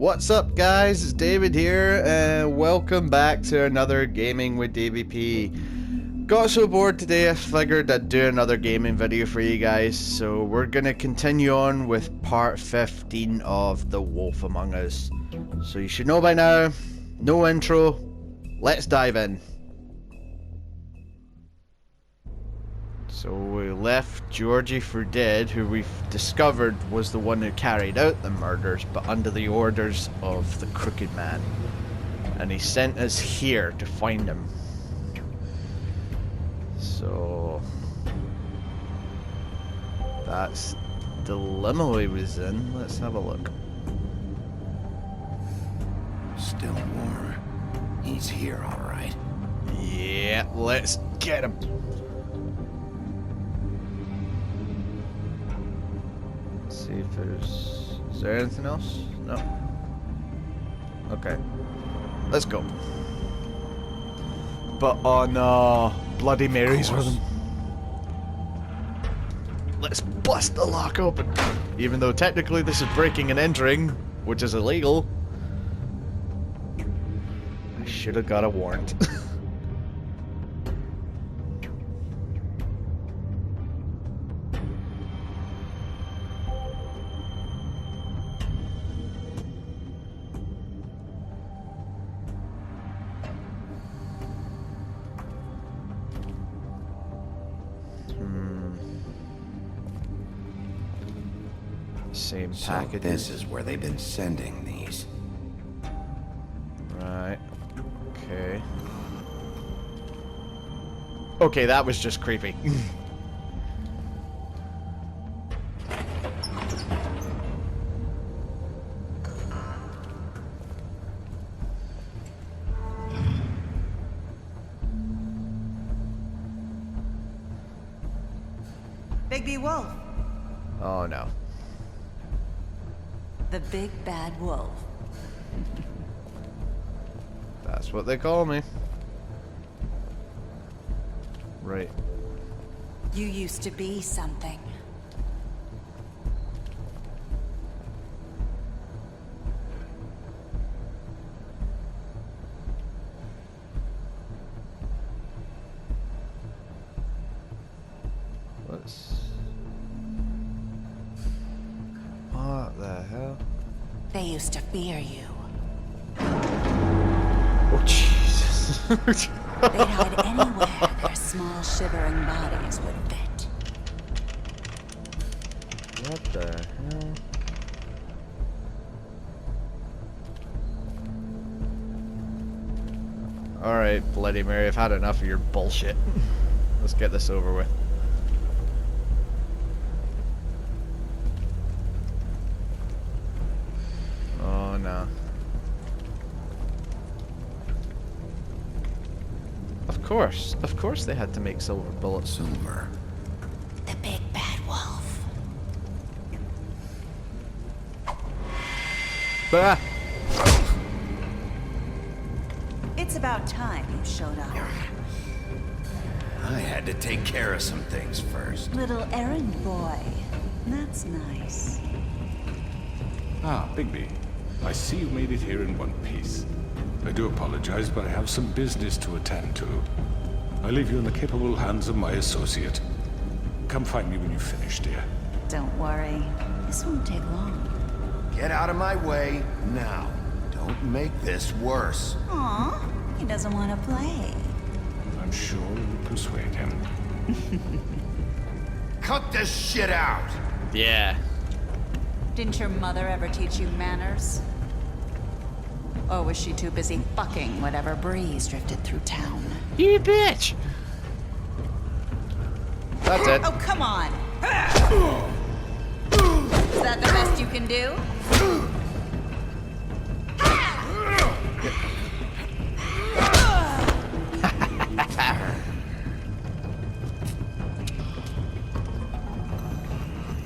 What's up, guys? It's David here, and welcome back to another Gaming with DBP. Got so bored today I figured I'd do another gaming video for you guys, so we're gonna continue on with part 15 of The Wolf Among Us. So you should know by now, no intro, let's dive in. So we left Georgie for dead, who we've discovered was the one who carried out the murders, but under the orders of the Crooked Man. And he sent us here to find him. So that's the dilemma he was in. Let's have a look. Still warm. He's here, all right. Yeah, let's get him. See if there's... Is there anything else? No. Okay. Let's go. But oh no, Bloody Mary's with him. Let's bust the lock open. Even though technically this is breaking and entering, which is illegal. I should have got a warrant. Same package. So this is where they've been sending these. Right. Okay. Okay, that was just creepy. Big Wolf. Oh no. The big bad wolf. That's what they call me. Right. You used to be something. What the hell? They used to fear you. Oh Jesus. They'd hide anywhere their small shivering bodies would fit. What the hell? Alright, Bloody Mary, I've had enough of your bullshit. Let's get this over with. Oh no. Of course they had to make silver bullets. Silver. The big bad wolf. Bah! It's about time you showed up. I had to take care of some things first. Little errand boy. That's nice. Ah, Bigby. I see you made it here in one piece. I do apologize, but I have some business to attend to. I leave you in the capable hands of my associate. Come find me when you finish, dear. Don't worry. This won't take long. Get out of my way now. Don't make this worse. Aw, he doesn't want to play. I'm sure you'll persuade him. Cut this shit out! Yeah. Didn't your mother ever teach you manners? Or was she too busy fucking whatever breeze drifted through town? You bitch! That's it. Oh, come on! Is that the best you can do?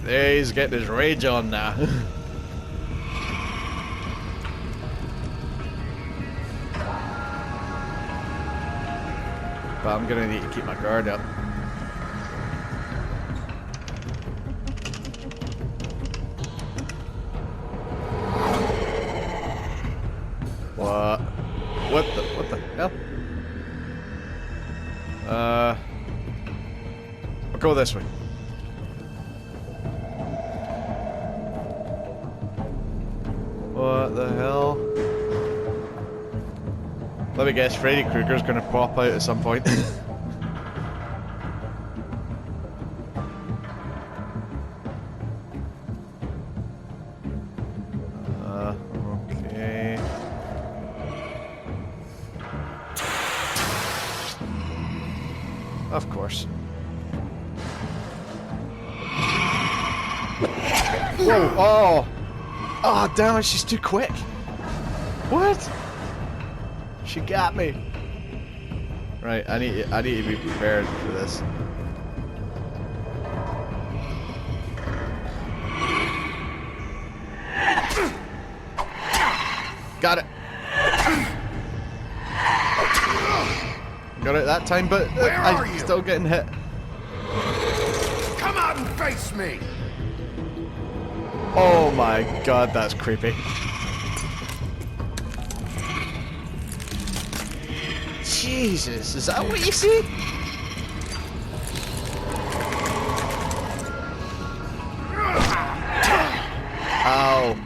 There, he's getting his rage on now. But I'm gonna need to keep my guard up. What the hell? I'll go this way. What the hell? Let me guess, Freddy Krueger's gonna pop out at some point. Okay. Of course. Whoa! Oh! Oh, damn it, she's too quick. What? She got me. Right, I need to be prepared for this. Got it. Got it that time, but I'm still getting hit. Come out and face me! Oh my god, that's creepy. Jesus, is that what you see? Ow.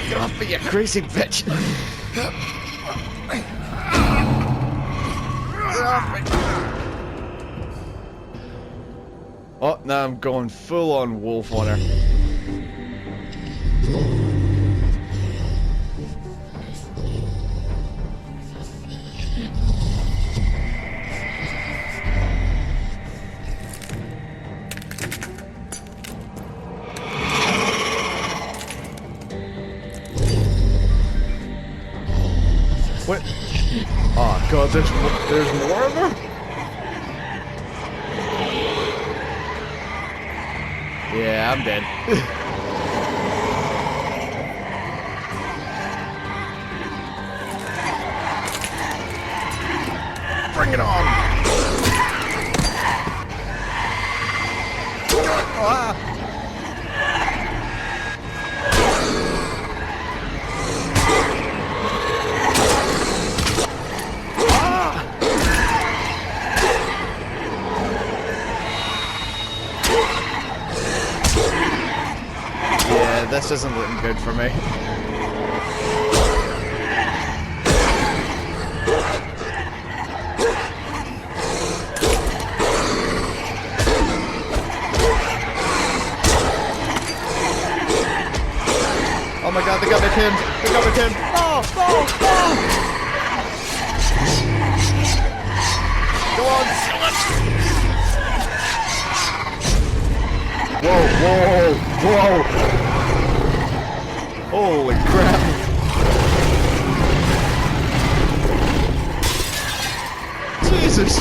Get off me, you crazy bitch! Get off me! Oh, now I'm going full on wolf on her. What? Oh god, there's more of her? Yeah, I'm dead. Bring it on! Ah. This isn't looking good for me. Oh my god, they got me pinned! They got me pinned! Oh! Oh! Oh! Go on! Whoa! Whoa! Whoa! Holy crap! Jesus!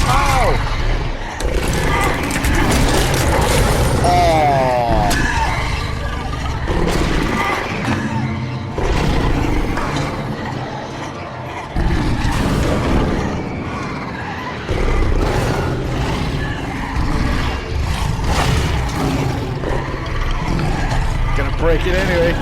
Ow! Break it anyway.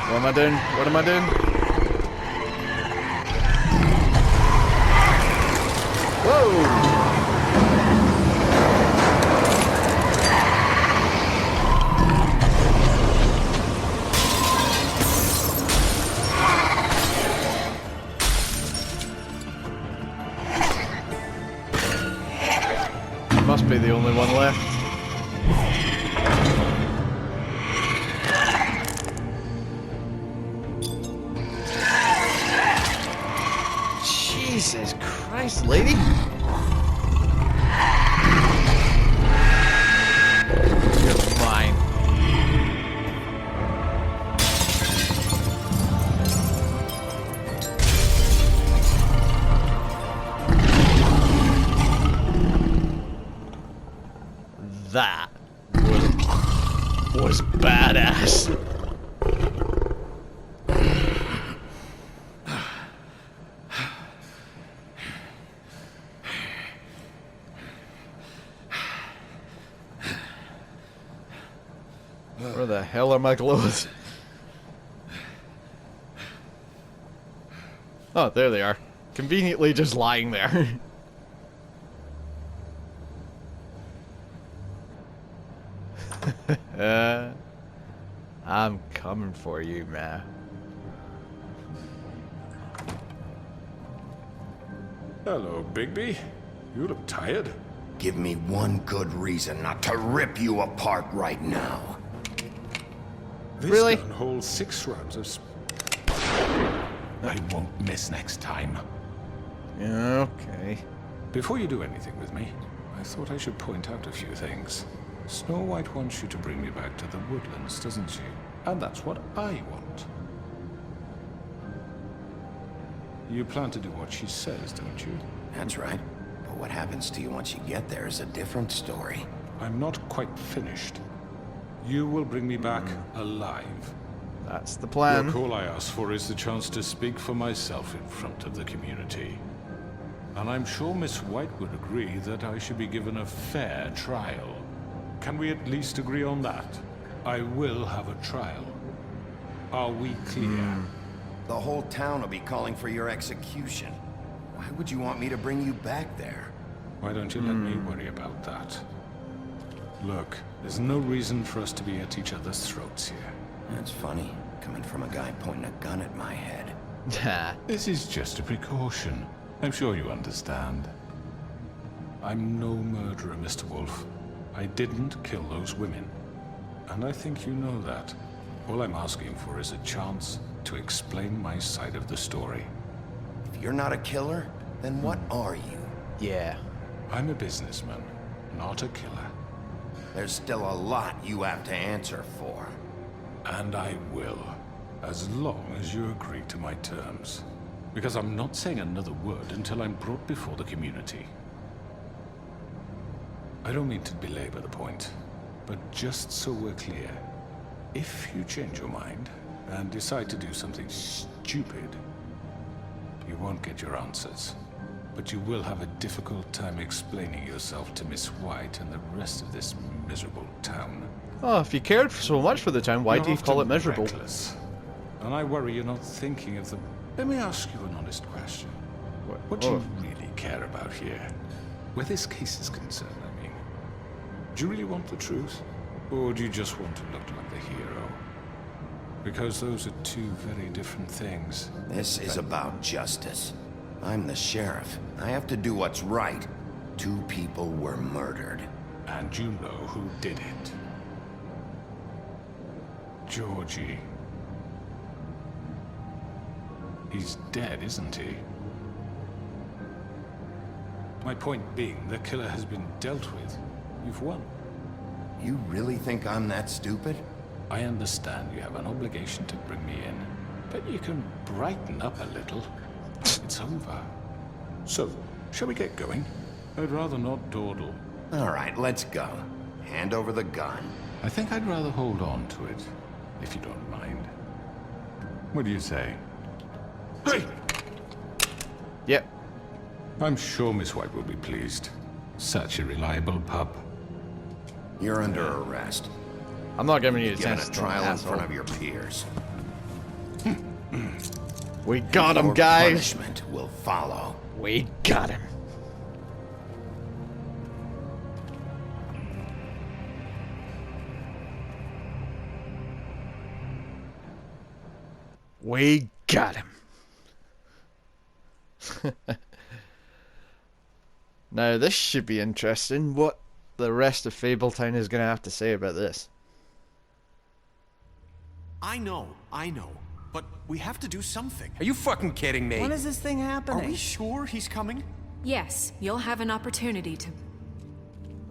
What am I doing? What am I doing? Whoa! Must be the only one left. Jesus Christ, lady. You're mine. That was badass. Where the hell are my clothes? Oh, there they are. Conveniently just lying there. I'm coming for you, man. Hello, Bigby. You look tired. Give me one good reason not to rip you apart right now. This Really? gun holds 6 rounds of I won't miss next time. Okay. Before you do anything with me, I thought I should point out a few things. Snow White wants you to bring me back to the woodlands, doesn't she? And that's what I want. You plan to do what she says, don't you? That's right. But what happens to you once you get there is a different story. I'm not quite finished. You will bring me back alive. That's the plan. Look, all I ask for is the chance to speak for myself in front of the community. And I'm sure Miss White would agree that I should be given a fair trial. Can we at least agree on that? I will have a trial. Are we clear? The whole town will be calling for your execution. Why would you want me to bring you back there? Why don't you let me worry about that? Look, there's no reason for us to be at each other's throats here. That's funny, coming from a guy pointing a gun at my head. This is just a precaution. I'm sure you understand. I'm no murderer, Mr. Wolf. I didn't kill those women. And I think you know that. All I'm asking for is a chance to explain my side of the story. If you're not a killer, then what are you? Yeah. I'm a businessman, not a killer. There's still a lot you have to answer for. And I will, as long as you agree to my terms. Because I'm not saying another word until I'm brought before the community. I don't mean to belabor the point, but just so we're clear, if you change your mind and decide to do something stupid, you won't get your answers. But you will have a difficult time explaining yourself to Miss White and the rest of this miserable town. Oh, if you cared so much for the town, why do you call it miserable? Reckless. And I worry you're not thinking of the... Let me ask you an honest question. What do you really care about here? Where this case is concerned, I mean. Do you really want the truth? Or do you just want to look like the hero? Because those are two very different things. This is about justice. I'm the sheriff. I have to do what's right. 2 people were murdered. And you know who did it. Georgie. He's dead, isn't he? My point being, the killer has been dealt with. You've won. You really think I'm that stupid? I understand you have an obligation to bring me in, but you can brighten up a little. It's over. So, shall we get going? I'd rather not dawdle. All right, let's go. Hand over the gun. I think I'd rather hold on to it, if you don't mind. What do you say? Hey! Yep. I'm sure Miss White will be pleased. Such a reliable pup. You're under arrest. I'm not giving you a Given chance a to trial in asshole. front of your peers. We got him, Your guys. punishment will follow. We got him. We got him. Now this should be interesting. What the rest of Fabletown is going to have to say about this. I know. but we have to do something. Are you fucking kidding me? When is this thing Are happening? we sure he's coming? Yes, you'll have an opportunity to...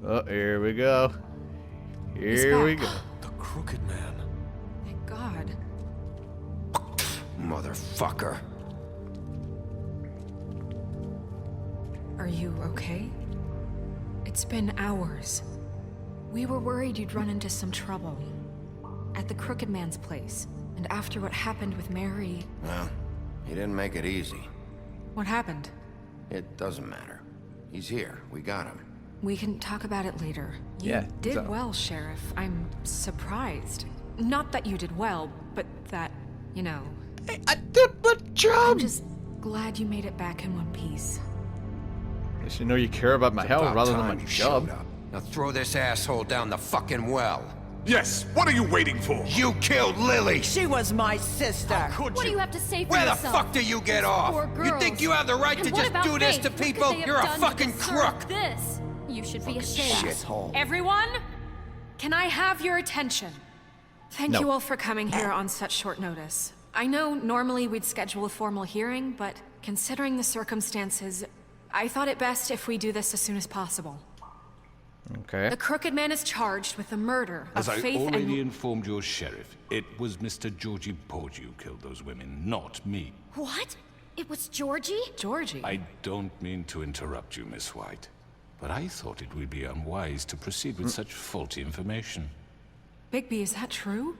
Oh, here we go. He's Here we back. go. The Crooked Man. Thank God. Motherfucker. Are you okay? It's been hours. We were worried you'd run into some trouble. At the Crooked Man's place. And after what happened with Mary... Well, he didn't make it easy. What happened? It doesn't matter. He's here. We got him. We can talk about it later. You Yeah, did so- well, Sheriff. I'm surprised. Not that you did well, but that, you know... Hey, I did my job! I'm just glad you made it back in one piece. At least you know you care about my health About rather than time my you job. showed up. Now throw this asshole down the fucking well. Yes, what are you waiting for? You killed Lily! She was my sister. Could What do you? you have to say for Where the yourself? fuck do you get off? Poor You girls. think you have the right And to what just about do this Faith? to What could people? they have You're a done to fucking deserve crook! This. You should be ashamed. Shithole. Everyone, can I have your attention? Thank No. you all for coming here on such short notice. I know normally we'd schedule a formal hearing, but considering the circumstances, I thought it best if we do this as soon as possible. Okay. The Crooked Man is charged with the murder As of I Faith already and... informed your sheriff, it was Mr. Georgie Porgy who killed those women, not me. What? It was Georgie? Georgie. I don't mean to interrupt you, Miss White, but I thought it would be unwise to proceed with such faulty information. Bigby, is that true?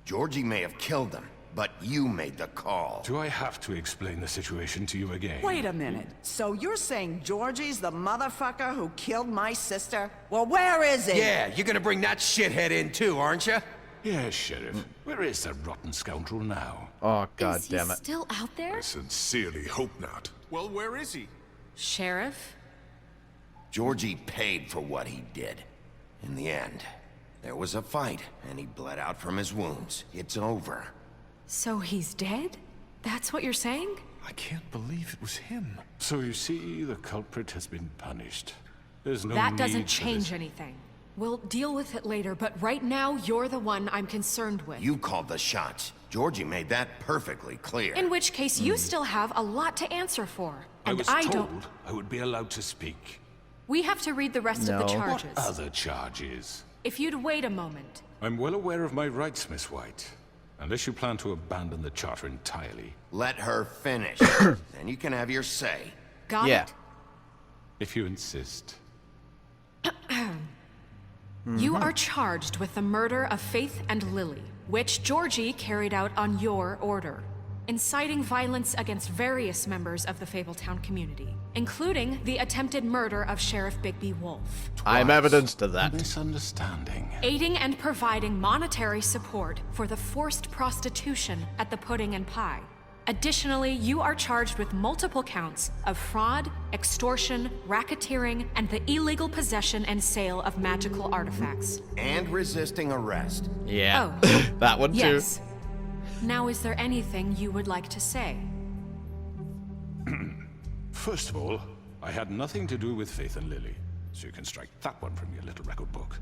Georgie may have killed them, but you made the call. Do I have to explain the situation to you again? Wait a minute. So you're saying Georgie's the motherfucker who killed my sister? Well, where is he? Yeah, you're gonna bring that shithead in too, aren't you? Yes, Sheriff. Where is that rotten scoundrel now? Oh, god Is he damn it. still out there? Sincerely hope not. Well, where is he? Sheriff? Georgie paid for what he did. In the end, there was a fight, and he bled out from his wounds. It's over. So he's dead? That's what you're saying? I can't believe it was him. So you see, the culprit has been punished. There's no That need doesn't for change this. anything. We'll deal with it later, but right now, you're the one I'm concerned with. You called the shots. Georgie made that perfectly clear. In which case, you still have a lot to answer for. I And was I told don't... I would be allowed to speak. We have to read the rest of the No. charges. What other charges? If you'd wait a moment. I'm well aware of my rights, Miss White. Unless you plan to abandon the charter entirely. Let her finish. Then you can have your say. Got Yeah. it? If you insist. You are charged with the murder of Faith and Lily, which Georgie carried out on your order, inciting violence against various members of the Fabletown community, including the attempted murder of Sheriff Bigby Wolf, I'm evidence to that. Misunderstanding. aiding and providing monetary support for the forced prostitution at the Pudding and Pie. Additionally, you are charged with multiple counts of fraud, extortion, racketeering, and the illegal possession and sale of magical artifacts. And resisting arrest. Yeah. Oh, That one too. yes. Now, is there anything you would like to say? First of all, I had nothing to do with Faith and Lily, so you can strike that one from your little record book.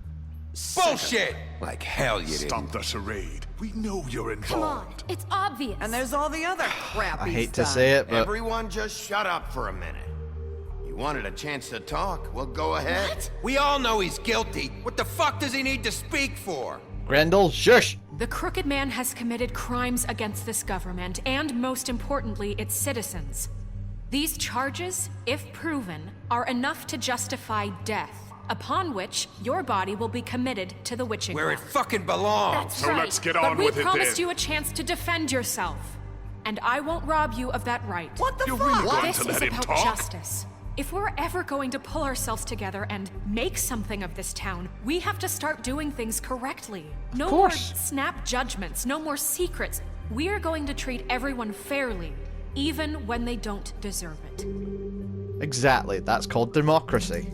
Bullshit! Like hell you Stop didn't. the charade. We know you're Come on, involved. it's obvious. And there's all the other crap I he's hate to done. say it, but Everyone just shut up for a minute. You wanted a chance to talk? Well, go ahead. What? We all know he's guilty. What the fuck does he need to speak for? Grendel, shush! The Crooked Man has committed crimes against this government and, most importantly, its citizens. These charges, if proven, are enough to justify death, upon which your body will be committed to the witching Where it well. fucking belongs. That's So right. let's get But on we with it promised then. you a chance to defend yourself, and I won't rob you of that right. What the You're fuck? really going This to is let him about talk? justice. If we're ever going to pull ourselves together and make something of this town, we have to start doing things correctly. No more course. snap judgments, no more secrets. We are going to treat everyone fairly, even when they don't deserve it. Exactly. That's called democracy.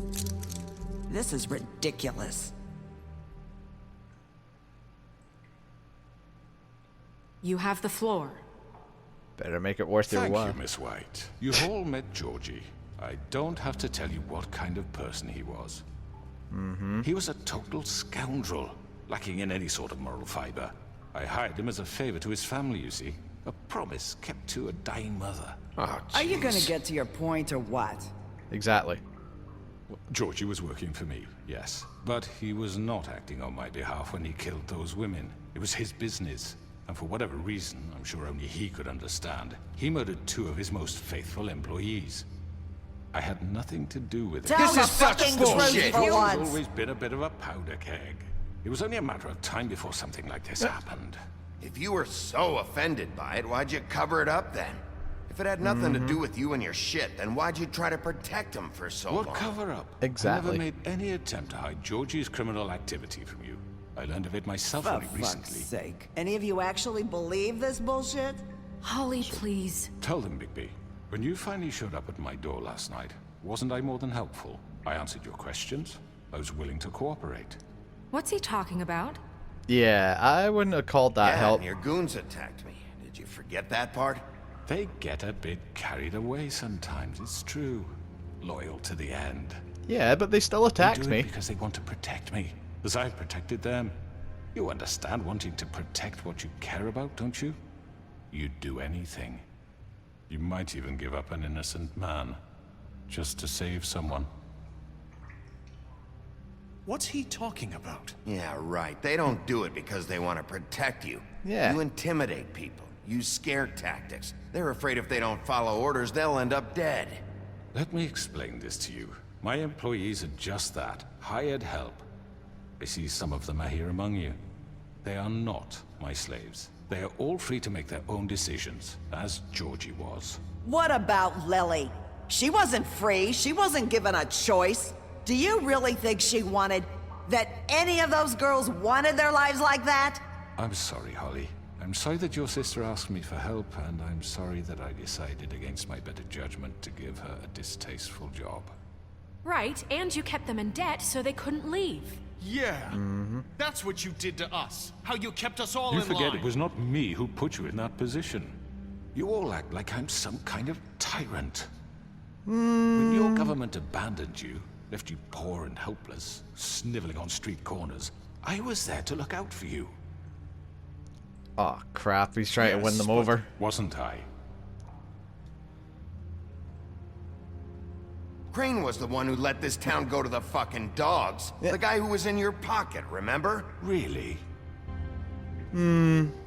This is ridiculous. You have the floor. Better make it worth your Thank while. you, Miss White. You've all met Georgie. I don't have to tell you what kind of person he was. He was a total scoundrel, lacking in any sort of moral fiber. I hired him as a favor to his family, you see. A promise kept to a dying mother. Oh, Are you gonna jeez. get to your point or what? Exactly. Georgie was working for me, yes. But he was not acting on my behalf when he killed those women. It was his business. And for whatever reason, I'm sure only he could understand, he murdered 2 of his most faithful employees. I had nothing to do with it. Tell the is such fucking bullshit. truth for He's once. always been a bit of a powder keg. It was only a matter of time before something like this happened. If you were so offended by it, why'd you cover it up then? If it had nothing to do with you and your shit, then why'd you try to protect him for so What long? cover up? Exactly. I never made any attempt to hide Georgie's criminal activity from you. I learned of it myself For only fuck's recently. sake. Any of you actually believe this bullshit? Holly, please. Tell them, Bigby. When you finally showed up at my door last night, wasn't I more than helpful? I answered your questions. I was willing to cooperate. What's he talking about? Yeah, I wouldn't have called that Yeah, help. and your goons attacked me. Did you forget that part? They get a bit carried away sometimes, it's true. Loyal to the end. Yeah, but they still They attacked do it me. because they want to protect me, as I've protected them. You understand wanting to protect what you care about, don't you? You'd do anything. You might even give up an innocent man, just to save someone. What's he talking about? Yeah, right. They don't do it because they want to protect you. Yeah. You intimidate people. Use scare tactics. They're afraid if they don't follow orders, they'll end up dead. Let me explain this to you. My employees are just that, hired help. I see some of them are here among you. They are not my slaves. They are all free to make their own decisions, as Georgie was. What about Lily? She wasn't free. She wasn't given a choice. Do you really think she wanted... that any of those girls wanted their lives like that? I'm sorry, Holly. I'm sorry that your sister asked me for help, and I'm sorry that I decided against my better judgment to give her a distasteful job. Right, and you kept them in debt so they couldn't leave. Yeah. That's what you did to us. How you kept us all You in forget line. it was not me who put you in that position. You all act like I'm some kind of tyrant. When your government abandoned you, left you poor and helpless, sniveling on street corners, I was there to look out for you. Oh crap, he's trying to win them Yes, over. Wasn't I? Crane was the one who let this town go to the fucking dogs. The guy who was in your pocket, remember? Really?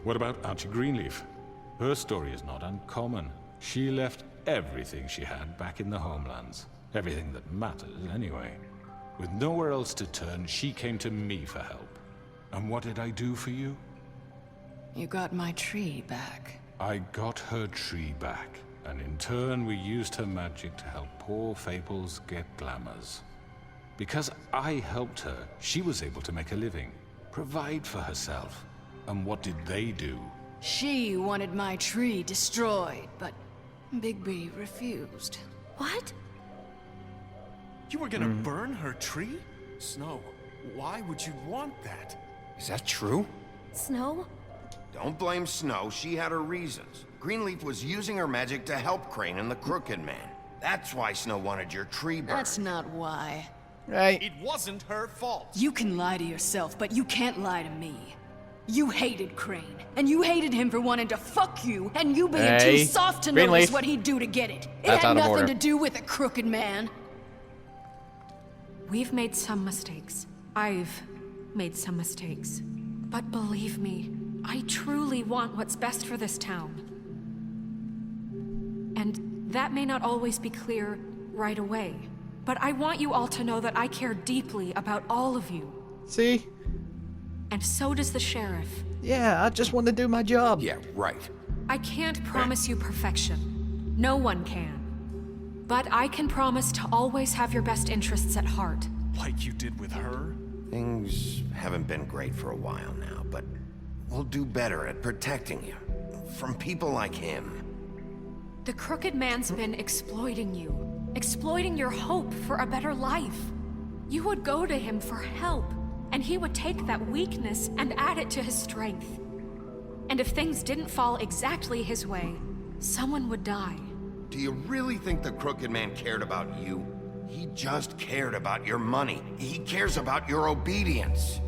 What about Archie Greenleaf? Her story is not uncommon. She left everything she had back in the homelands. Everything that matters, anyway. With nowhere else to turn, she came to me for help. And what did I do for you? You got my tree back. I got her tree back, and in turn we used her magic to help poor Fables get glamours. Because I helped her, she was able to make a living, provide for herself. And what did they do? She wanted my tree destroyed, but Bigby refused. What? You were gonna burn her tree? Snow, why would you want that? Is that true? Snow? Don't blame Snow, she had her reasons. Greenleaf was using her magic to help Crane and the Crooked Man. That's why Snow wanted your tree burned. That's not why. Right. It wasn't her fault. You can lie to yourself, but you can't lie to me. You hated Crane, and you hated him for wanting to fuck you, and you being Hey, too soft to Greenleaf. notice what he'd do to get it. It That's had out of nothing order. to do with a crooked man. We've made some mistakes. I've made some mistakes. But believe me, I truly want what's best for this town. And that may not always be clear right away. But I want you all to know that I care deeply about all of you. See? And so does the sheriff. Yeah, I just want to do my job. Yeah, right. I can't promise you perfection. No one can. But I can promise to always have your best interests at heart. Like you did with her? Things haven't been great for a while now, but we'll do better at protecting you. From people like him. The Crooked Man's been exploiting you. Exploiting your hope for a better life. You would go to him for help, and he would take that weakness and add it to his strength. And if things didn't fall exactly his way, someone would die. Do you really think the Crooked Man cared about you? He just cared about your money. He cares about your obedience.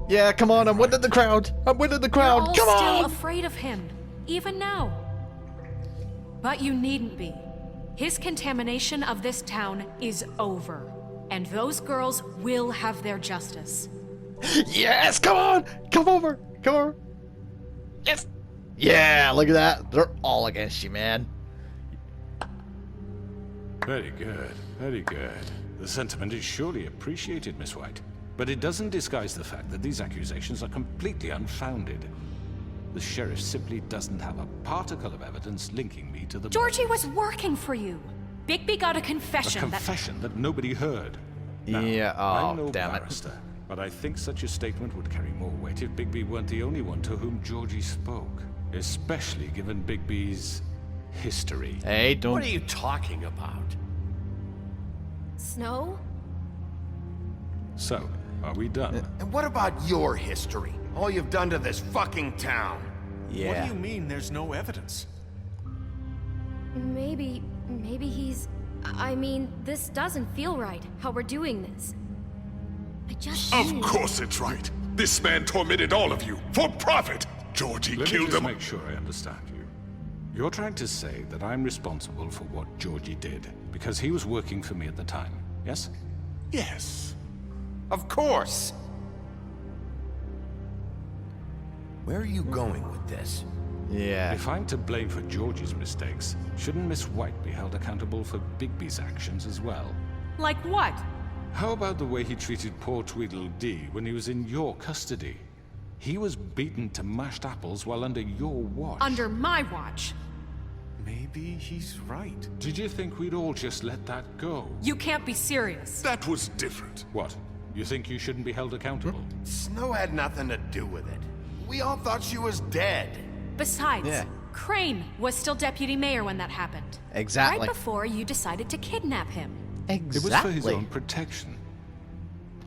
Yeah, come on, I'm winning the crowd. I'm winning the You're crowd. all Come still on. afraid of him, even now. But you needn't be. His contamination of this town is over, and those girls will have their justice. Yes, come on. Come over. Come over. Yes. Yeah, look at that. They're all against you, man. Very good, very good. The sentiment is surely appreciated, Miss White. But it doesn't disguise the fact that these accusations are completely unfounded. The sheriff simply doesn't have a particle of evidence linking me to the... Georgie was working for you. Bigby got a A confession confession that nobody heard. Now, Yeah, I'm oh, no damn it. barrister, but I think such a statement would carry more weight if Bigby weren't the only one to whom Georgie spoke. Especially given Bigby's history. Hey, don't... What are you talking about? Snow? So, are we done? And what about your history? All you've done to this fucking town? Yeah. What do you mean there's no evidence? Maybe he's... I mean, this doesn't feel right, how we're doing this. I just Of knew. course it's right. This man tormented all of you for profit. Georgie Let me killed just them. make sure I understand you. You're trying to say that I'm responsible for what Georgie did because he was working for me at the time, yes? Yes. Of course! Where are you going with this? Yeah. If I'm to blame for Georgie's mistakes, shouldn't Miss White be held accountable for Bigby's actions as well? Like what? How about the way he treated poor Tweedledee when he was in your custody? He was beaten to mashed apples while under your watch. Under my watch. Maybe he's right. Did you think we'd all just let that go? You can't be serious. That was different. What? You think you shouldn't be held accountable? Snow had nothing to do with it. We all thought she was dead. Besides, Yeah. Crane was still deputy mayor when that happened. Exactly. Right before you decided to kidnap him. It was for Exactly. his own protection.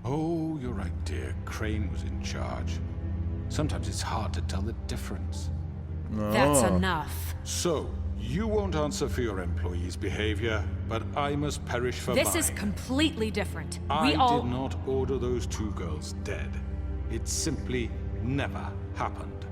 Oh, you're right, dear. Crane was in charge. Sometimes it's hard to tell the difference. That's enough. So, you won't answer for your employees' behavior, but I must perish for This mine. is completely different. I We all... did not order those two girls dead. It simply never happened.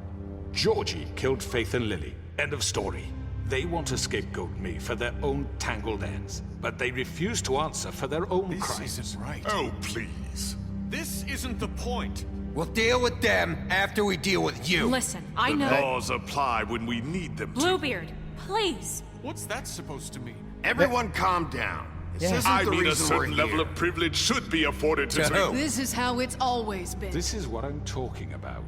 Georgie killed Faith and Lily. End of story. They want to scapegoat me for their own tangled ends, but they refuse to answer for their own This crimes. isn't right. Oh, please. This isn't the point. We'll deal with them after we deal with you. Listen, I The know... laws apply when we need them to. Bluebeard, please. What's that supposed to mean? Everyone calm down. This isn't I the mean, a reason we're certain level here. of privilege should be afforded to To who? This is how it's always been. This is what I'm talking about.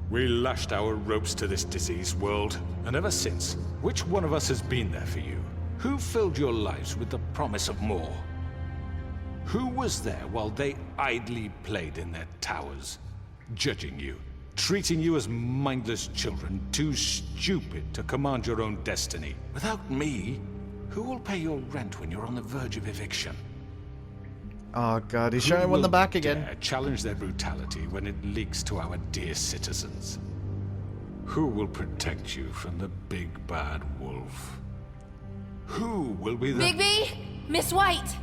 We lashed our ropes to this diseased world, and ever since, which one of us has been there for you? Who filled your lives with the promise of more? Who was there while they idly played in their towers, judging you, treating you as mindless children, too stupid to command your own destiny? Without me, who will pay your rent when you're on the verge of eviction? Oh god, he's Who trying to win the will back again. dare challenge their brutality when it leaks to our dear citizens? Who will protect you from the big bad wolf? Who will be the... Bigby? Miss White!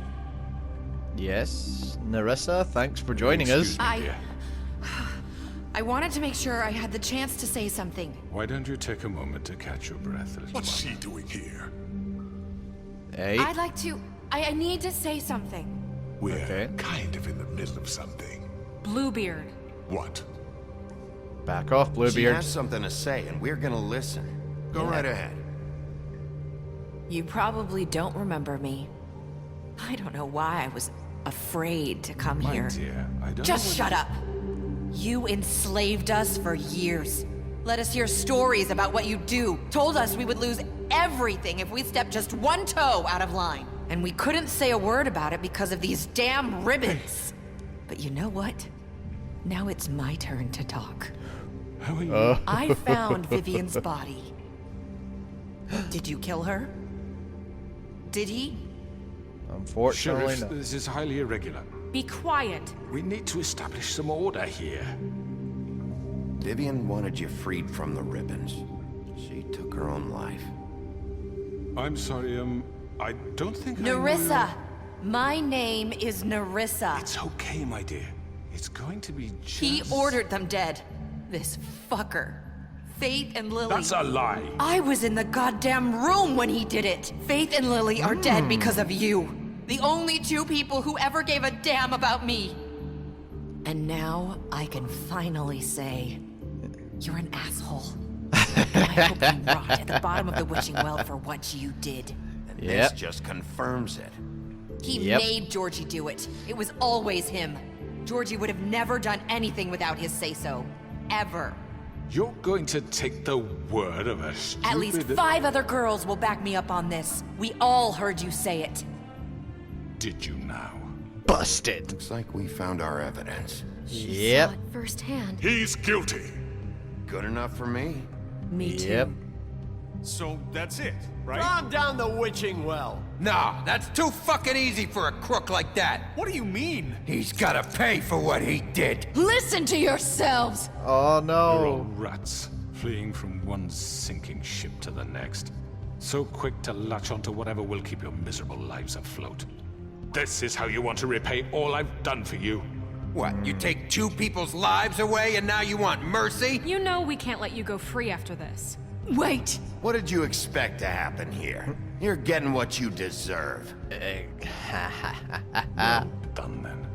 Yes, Narissa, thanks for joining us. Excuse me, dear. I wanted to make sure I had the chance to say something. Why don't you take a moment to catch your breath, little What's one? she doing here? Hey, I'd like to... I need to say something. We're Okay. kind of in the middle of something. Bluebeard. What? back off, She Bluebeard. has something to say, and we're gonna listen. Go right ahead. You probably don't remember me. I don't know why I was afraid to come My here. dear, I don't Just know shut up. You enslaved us for years. Let us hear stories about what you do. Told us we would lose everything if we stepped just one toe out of line. And we couldn't say a word about it because of these damn ribbons. But you know what? Now it's my turn to talk. How are you? I found Vivian's body. Did you kill her? Did he? Unfortunately, Sheriff, no. this is highly irregular. Be quiet. We need to establish some order here. Vivian wanted you freed from the ribbons. She took her own life. I'm sorry, I don't think I knew- Narissa! My name is Narissa. It's okay, my dear. It's going to be just... He ordered them dead. This fucker. Faith and Lily. That's a lie. I was in the goddamn room when he did it. Faith and Lily are dead because of you. The only two people who ever gave a damn about me. And now I can finally say, you're an asshole. I hope you rot at the bottom of the witching well for what you did. And this just confirms it. He made Georgie do it. It was always him. Georgie would have never done anything without his say-so. Ever. You're going to take the word of a stupid... At least 5 other girls will back me up on this. We all heard you say it. Did you now? Busted. Looks like we found our evidence. She saw it firsthand. He's guilty. Good enough for me. Me too. Yep. So that's it, right? Calm down the witching well. Nah, that's too fucking easy for a crook like that. What do you mean? He's gotta pay for what he did. Listen to yourselves! Oh You're all no. rats, fleeing from one sinking ship to the next. So quick to latch onto whatever will keep your miserable lives afloat. This is how you want to repay all I've done for you? What, you take 2 people's lives away and now you want mercy? You know we can't let you go free after this. Wait! What did you expect to happen here? You're getting what you deserve. Well done then.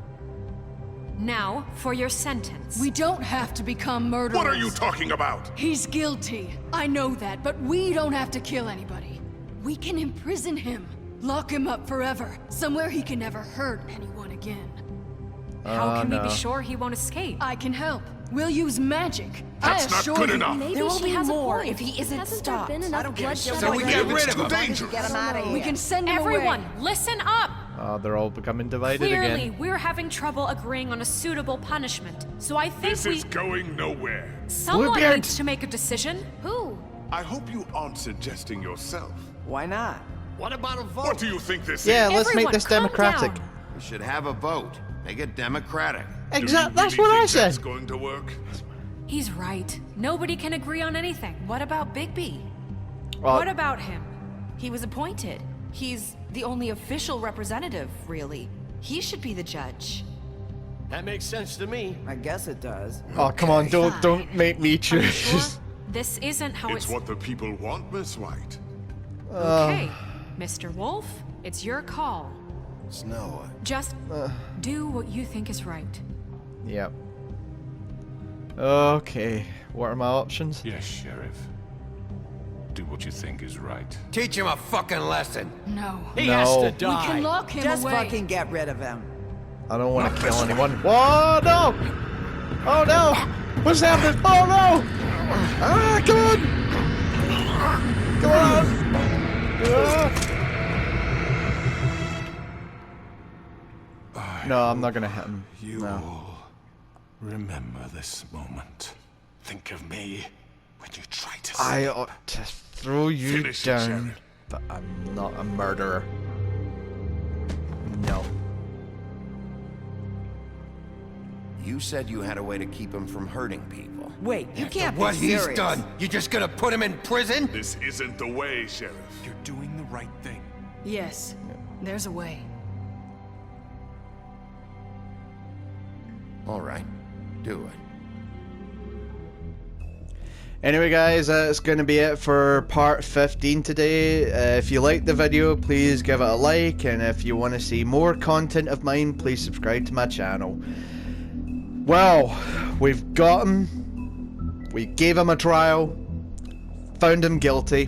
Now, for your sentence. We don't have to become murderers. What are you talking about? He's guilty. I know that, but we don't have to kill anybody. We can imprison him. Lock him up forever. Somewhere he can never hurt anyone again. How can we be sure he won't escape? I can help. We'll use magic. That's I not assure good you. enough. Maybe There will she be has a more point. if he isn't Hasn't stopped. there been enough bloodshed So we get rid of him. Dangerous. Get him out of here. We can send him Everyone, away. listen up! Oh, they're all becoming divided Clearly, again. we're having trouble agreeing on a suitable punishment. So I think This is going nowhere. someone Bluebeard. needs to make a decision. Who? I hope you aren't suggesting yourself. Why not? What about a vote? What do you think this Yeah, is? let's make Everyone, this calm democratic. down. We should have a vote. Make it democratic. Exactly. That's Do you what really I think that's said. going to work? He's right. Nobody can agree on anything. What about Bigby? What about him? He was appointed. He's the only official representative, really. He should be the judge. That makes sense to me. I guess it does. Oh, come on, don't make me Are you choose. sure? This isn't how It's what the people want, Miss White. Okay, Mr. Wolf, it's your call. Snow. Just do what you think is right. Yep. Okay, what are my options? Yes, Sheriff. Do what you think is right. Teach him a fucking lesson. No. He No. has to We die. can lock him Just away. fucking get rid of him. I don't want to kill anyone. Whoa, no! Oh no! What's happening? Oh no! Ah, come on! Come on! No, I'm not gonna hit him. You No. all remember this moment. Think of me when you try to I sleep. ought to throw you Finish it, down, Sheriff. but I'm not a murderer. No. You said you had a way to keep him from hurting people. Wait, you can't What be he's serious. done, you just gonna put him in prison? This isn't the way, Sheriff. You're doing the right thing. Yes, there's a way. All right, do it. Anyway guys, that's going to be it for part 15 today. If you liked the video, please give it a like, and if you want to see more content of mine, please subscribe to my channel. Well, we've got him, we gave him a trial, found him guilty,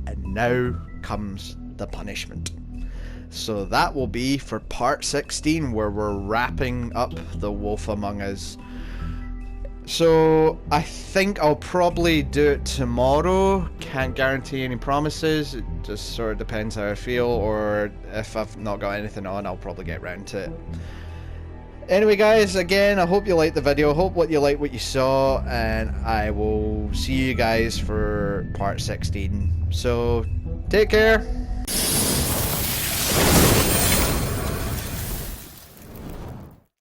and now comes the punishment. So that will be for part 16, where we're wrapping up The Wolf Among Us. So I think I'll probably do it tomorrow. Can't guarantee any promises. It just sort of depends how I feel, or if I've not got anything on, I'll probably get round to it. Anyway guys, again, I hope you liked the video. I hope what you liked what you saw, and I will see you guys for part 16. So take care.